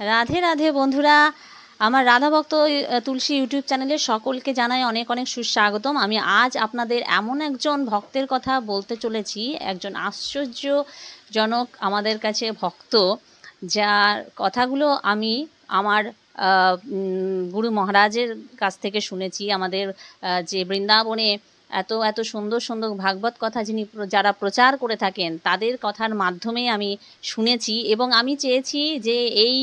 রাধে রাধে বন্ধুরা, আমার রাধা ভক্ত তুলসী ইউটিউব চ্যানেলে সকলকে জানাই অনেক অনেক সুস্বাগতম। আমি আজ আপনাদের এমন একজন ভক্তের কথা বলতে চলেছি, একজন আশ্চর্যজনক আমাদের কাছে ভক্ত, যার কথাগুলো আমি আমার গুরু মহারাজের কাছ থেকে শুনেছি। আমাদের যে বৃন্দাবনে এত এত সুন্দর সুন্দর ভাগবত কথা যারা প্রচার করে থাকেন, তাদের কথার মাধ্যমেই আমি শুনেছি এবং আমি চেয়েছি যে এই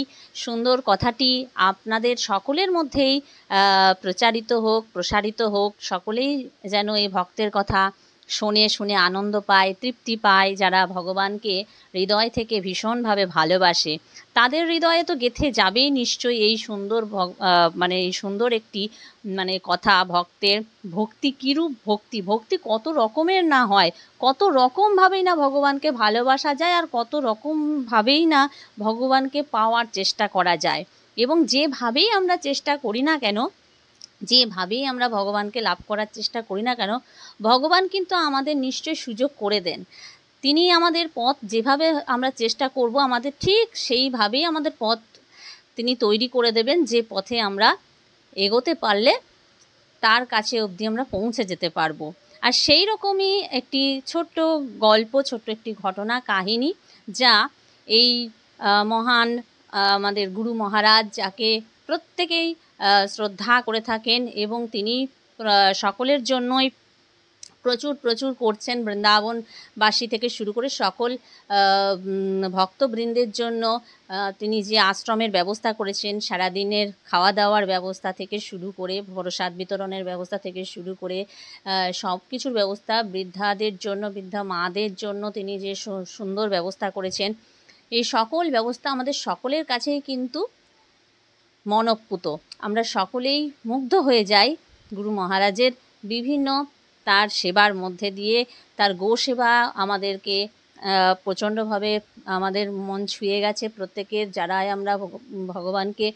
সুন্দর কথাটি আপনাদের সকলের মধ্যেই প্রচারিত হোক, প্রসারিত হোক। সকলেই যেন এই ভক্তের কথা শুনে শুনে আনন্দ পায়, তৃপ্তি পায়। যারা ভগবানকে হৃদয় থেকে ভীষণভাবে ভালোবাসে, তাদের হৃদয়ে তো গেঁথে যাবেই নিশ্চয়ই এই সুন্দর মানে এই সুন্দর একটি কথা। ভক্তের ভক্তি কীরূপ ভক্তি, ভক্তি কত রকমের না হয়, কত রকমভাবেই না ভগবানকে ভালোবাসা যায়, আর কত রকমভাবেই না ভগবানকে পাওয়ার চেষ্টা করা যায়। এবং যেভাবেই আমরা চেষ্টা করি না কেন, যেভাবেই আমরা ভগবানকে লাভ করার চেষ্টা করি না কেন, ভগবান কিন্তু আমাদের নিশ্চয় সুযোগ করে দেন। তিনি আমাদের পথ যেভাবে আমরা চেষ্টা করব, আমাদের ঠিক সেইভাবেই আমাদের পথ তিনি তৈরি করে দেবেন, যে পথে আমরা এগোতে পারলে তার কাছে অবধি আমরা পৌঁছে যেতে পারবো। আর সেই রকমই একটি ছোট্ট গল্প, ছোট্ট একটি ঘটনা কাহিনী, যা এই মহান আমাদের গুরু মহারাজ, যাকে প্রত্যেকেই শ্রদ্ধা করে থাকেন এবং তিনি সকলের জন্যই প্রচুর প্রচুর করছেন। বৃন্দাবনবাসী থেকে শুরু করে সকল ভক্তবৃন্দের জন্য তিনি যে আশ্রমের ব্যবস্থা করেছেন, সারাদিনের খাওয়া দাওয়ার ব্যবস্থা থেকে শুরু করে, প্রসাদ বিতরণের ব্যবস্থা থেকে শুরু করে সব কিছুর ব্যবস্থা, বৃদ্ধাদের জন্য, বৃদ্ধা মাদের জন্য তিনি যে সুন্দর ব্যবস্থা করেছেন, এই সকল ব্যবস্থা আমাদের সকলের কাছেই কিন্তু মনঃপুত। আমরা সকলেই মুগ্ধ হয়ে যাই গুরু মহারাজের বিভিন্ন তার সেবার মধ্যে দিয়ে। তার গো সেবা আমাদেরকে প্রচণ্ডভাবে আমাদের মন ছুঁয়ে গেছে। প্রত্যেকের, যারাই আমরা ভগবানকে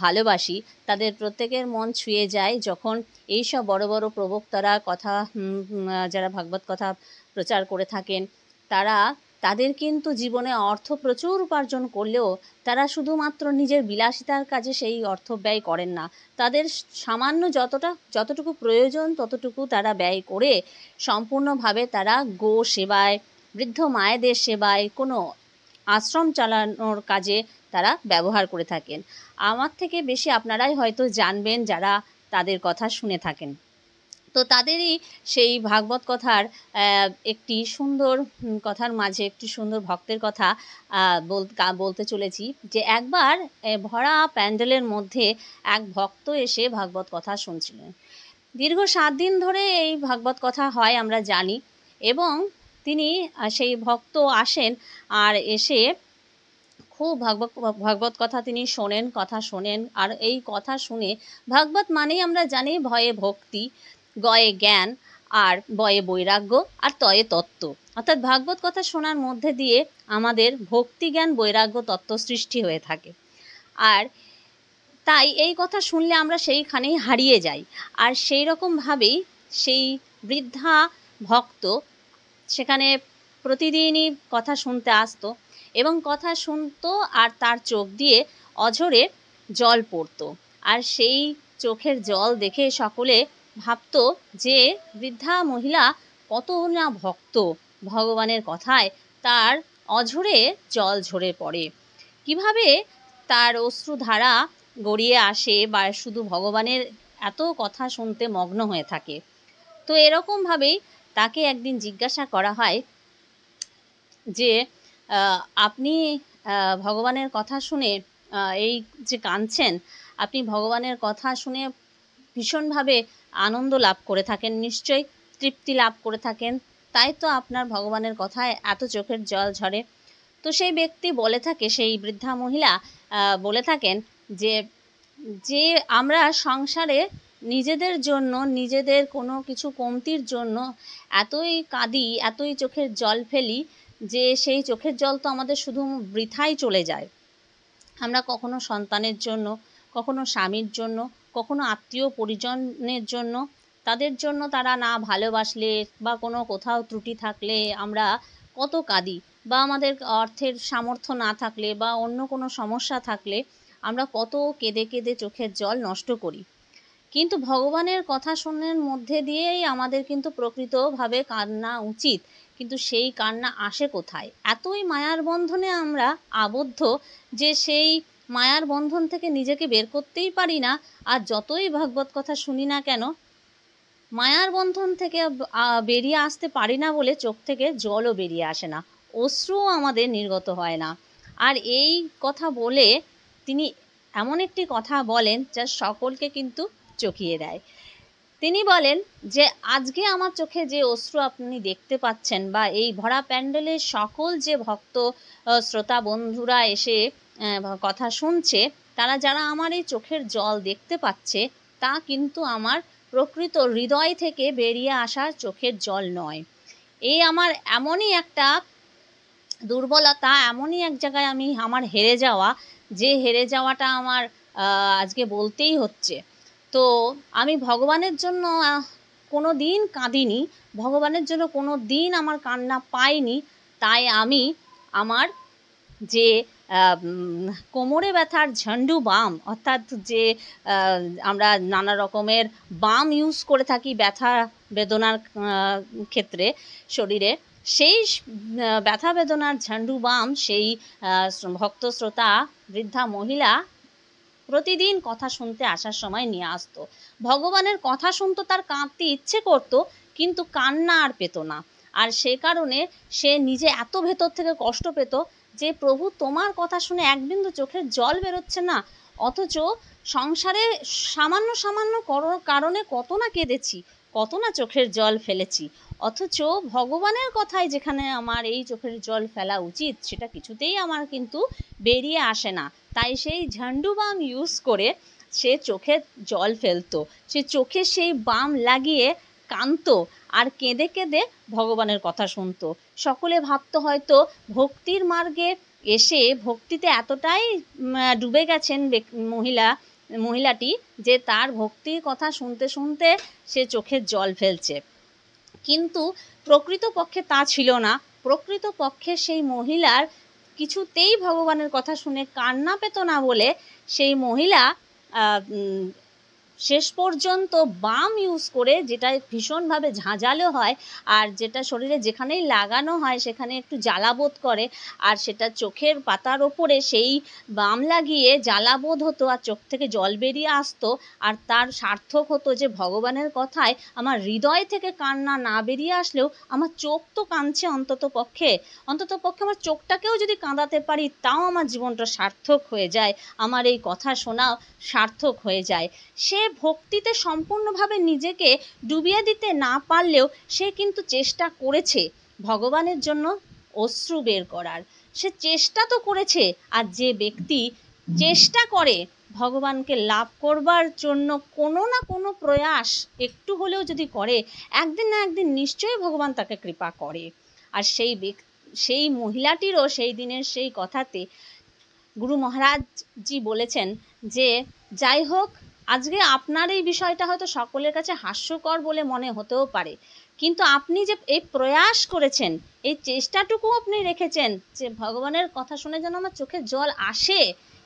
ভালোবাসি, তাদের প্রত্যেকের মন ছুঁয়ে যায় যখন এইসব বড় বড় প্রবক্তারা কথা, যারা ভাগবত কথা প্রচার করে থাকেন, তাদের কিন্তু জীবনে অর্থ প্রচুর উপার্জন করলেও তারা শুধুমাত্র নিজের বিলাসিতার কাজে সেই অর্থ ব্যয় করেন না। তাদের সামান্য যতটুকু প্রয়োজন ততটুকু তারা ব্যয় করে সম্পূর্ণভাবে তারা গো সেবায়, বৃদ্ধ মায়েদের সেবায়, কোনো আশ্রম চালানোর কাজে তারা ব্যবহার করে থাকেন। আমার থেকে বেশি আপনারাই হয়তো জানবেন যারা তাদের কথা শুনে থাকেন। তো তাদেরই সেই ভাগবত কথার একটি সুন্দর কথার মাঝে একটি সুন্দর ভক্তের কথা বলতে চলেছি। যে একবার ভরা প্যান্ডেলের মধ্যে এক ভক্ত এসে ভাগবত কথা শুনছিলেন। দীর্ঘ 7 দিন ধরে এই ভাগবত কথা হয় আমরা জানি, এবং তিনি সেই ভক্ত আসেন আর এসে খুব ভাগবত কথা তিনি কথা শোনেন। আর এই কথা শুনে, ভাগবত মানেই আমরা জানি ভয়ে ভক্তি, গয়ে জ্ঞান, আর বয়ে বৈরাগ্য, আর তয়ে তত্ত্ব। অর্থাৎ ভাগবত কথা শোনার মধ্যে দিয়ে আমাদের ভক্তি, জ্ঞান, বৈরাগ্য তত্ত্ব সৃষ্টি হয়ে থাকে। আর তাই এই কথা শুনলে আমরা সেইখানেই হারিয়ে যাই। আর সেই রকমভাবেই সেই বৃদ্ধা ভক্ত সেখানে প্রতিদিনই কথা শুনতে আসতো এবং কথা শুনতো, আর তার চোখ দিয়ে অঝরে জল পড়তো। আর সেই চোখের জল দেখে সকলে ভাবতো যে বৃদ্ধা মহিলা কত না ভক্ত, ভগবানের কথায় তার অঝরে জল ঝরে পড়ে, কিভাবে তার অশ্রুধারা গড়িয়ে আসে, বা শুধু ভগবানের এত কথা শুনতে মগ্ন হয়ে থাকে। তো এরকমভাবেই তাকে একদিন জিজ্ঞাসা করা হয় যে আপনি ভগবানের কথা শুনে এই যে কাঁদছেন, আপনি ভগবানের কথা শুনে ভীষণভাবে আনন্দ লাভ করে থাকেন, নিশ্চয়ই তৃপ্তি লাভ করে থাকেন, তাই তো আপনার ভগবানের কথায় এত চোখের জল ঝরে। তো সেই ব্যক্তি বলে থাকে, সেই বৃদ্ধা মহিলা বলে থাকেন যে যে আমরা সংসারে নিজেদের জন্য, নিজেদের কোনো কিছু কমতির জন্য এতই কাঁদি, এতই চোখের জল ফেলি, যে সেই চোখের জল তো আমাদের শুধু বৃথাই চলে যায়। আমরা কখনো সন্তানের জন্য, কখনো স্বামীর জন্য, কখনো আত্মীয় পরিজনের জন্য, তাদের জন্য তারা না ভালোবাসলে বা কোনো কোথাও ত্রুটি থাকলে আমরা কত কাঁদি। বা আমাদের অর্থের সামর্থ্য না থাকলে বা অন্য কোনো সমস্যা থাকলে আমরা কত কেঁদে কেঁদে চোখের জল নষ্ট করি। কিন্তু ভগবানের কথা শোনার মধ্যে দিয়েই আমাদের কিন্তু প্রকৃতভাবে কান্না উচিত। কিন্তু সেই কান্না আসে কোথায়? এতই মায়ার বন্ধনে আমরা আবদ্ধ যে সেই মায়ার বন্ধন থেকে নিজেকে বের করতেই পারি না। আর যতই ভাগবত কথা শুনি না কেন, মায়ার বন্ধন থেকে বেরিয়ে আসতে পারি না বলে চোখ থেকে জলও বেরিয়ে আসে না, অশ্রুও আমাদের নির্গত হয় না। আর এই কথা বলে তিনি এমন একটি কথা বলেন যা সকলকে কিন্তু চকিয়ে দেয়। তিনি বলেন যে আজকে আমার চোখে যে অশ্রু আপনি দেখতে পাচ্ছেন, বা এই ভরা প্যান্ডেলের সকল যে ভক্ত শ্রোতা বন্ধুরা এসে কথা শুনছে, তারা যারা আমার এই চোখের জল দেখতে পাচ্ছে, তা কিন্তু আমার প্রকৃত হৃদয় থেকে বেরিয়ে আসা চোখের জল নয়। এই আমার এমনই একটা দুর্বলতা, এমনই এক জায়গায় আমি আমার হেরে যাওয়া, যে হেরে যাওয়াটা আমার আজকে বলতেই হচ্ছে। তো আমি ভগবানের জন্য কোনো দিন কাঁদিনি, ভগবানের জন্য কোনো দিন আমার কান্না পাইনি। তাই আমি আমার যে কোমরে ব্যথার ঝান্ডু বাম, অর্থাৎ যে আমরা নানা রকমের বাম ইউজ করে থাকি ব্যথা বেদনার ক্ষেত্রে শরীরে, সেই ব্যথা বেদনার ঝান্ডু বাম সেই ভক্ত শ্রোতা বৃদ্ধা মহিলা প্রতিদিন কথা শুনতে আসার সময় নিয়ে আসতো। ভগবানের কথা শুনতো, তার কাঁদতে ইচ্ছে করতো, কিন্তু কান্না আর পেত না। আর সে কারণে সে নিজে এত ভেতর থেকে কষ্ট পেত যে প্রভু তোমার কথা শুনে এক বিন্দু চোখের জল বেরোচ্ছে না, অথচ সংসারে সামান্য সামান্য কারণে কত না কেঁদেছি, কত না চোখের জল ফেলেছি, অথচ ভগবানের কথায় যেখানে আমার এই চোখের জল ফেলা উচিত সেটা কিছুতেই আমার কিন্তু বেরিয়ে আসে না। তাই সেই ঝান্ডু বাম ইউজ করে সে চোখে জল ফেলতো, সে চোখে সেই বাম লাগিয়ে কাঁদতো আর কেঁদে কেঁদে ভগবানের কথা শুনতো। সকলে ভাবতো হয়তো ভক্তির মার্গে এসে ভক্তিতে এতটাই ডুবে গেছেন মহিলাটি যে তার ভক্তির কথা শুনতে শুনতে সে চোখের জল ফেলছে, কিন্তু প্রকৃতপক্ষে তা ছিল না। প্রকৃতপক্ষে সেই মহিলার কিছুতেই ভগবানের কথা শুনে কান্না পেত না বলে সেই মহিলা শেষ পর্যন্ত বাম ইউজ করে, যেটা ভীষণভাবে ঝাঁঝালো হয় আর যেটা শরীরে যেখানেই লাগানো হয় সেখানে একটু জ্বালাবোধ করে, আর সেটা চোখের পাতার ওপরে সেই বাম লাগিয়ে জ্বালাবোধ হতো আর চোখ থেকে জল বেরিয়ে আসতো। আর তার সার্থক হতো যে ভগবানের কথায় আমার হৃদয় থেকে কান্না না বেরিয়ে আসলেও আমার চোখ তো কাঁদছে, অন্তত পক্ষে আমার চোখটাকেও যদি কাঁদাতে পারি তাও আমার জীবনটা সার্থক হয়ে যায়, আমার এই কথা শোনাও সার্থক হয়ে যায়। সে ভক্তিতে সম্পূর্ণভাবে নিজেকে ডুবিয়ে দিতে না পারলেও সে কিন্তু চেষ্টা করেছে ভগবানের জন্য অশ্রু বের করার, সে চেষ্টা তো করেছে। আর যে ব্যক্তি চেষ্টা করে ভগবানকে লাভ করবার জন্য কোনো না কোনো প্রয়াস একটু হলেও যদি করে, একদিন না একদিন নিশ্চয়ই ভগবান তাকে কৃপা করে। আর সেই মহিলাটিরও সেই দিনের সেই কথাতে গুরু মহারাজজি বলেছেন যে যাই হোক, আজকে আপনার এই বিষয়টা হয়তো সকলের কাছে হাস্যকর বলে মনে হতেও পারে, কিন্তু আপনি যে এই প্রয়াস করেছেন, এই চেষ্টাটুকু আপনি রেখেছেন যে ভগবানের কথা শুনে যেন আমার চোখে জল আসে,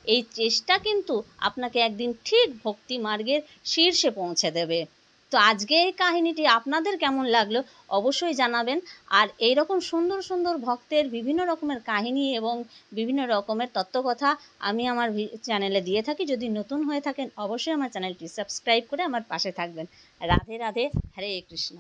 এই চেষ্টা কিন্তু আপনাকে একদিন ঠিক ভক্তি মার্গের শীর্ষে পৌঁছে দেবে। তো আজকে এই কাহিনীটি আপনাদের কেমন লাগলো অবশ্যই জানাবেন। আর এই রকম সুন্দর সুন্দর ভক্তের বিভিন্ন রকমের কাহিনী এবং বিভিন্ন রকমের তত্ত্বকথা আমি আমার চ্যানেলে দিয়ে থাকি। যদি নতুন হয়ে থাকেন অবশ্যই আমার চ্যানেলটি সাবস্ক্রাইব করে আমার পাশে থাকবেন। রাধে রাধে, হরে কৃষ্ণ।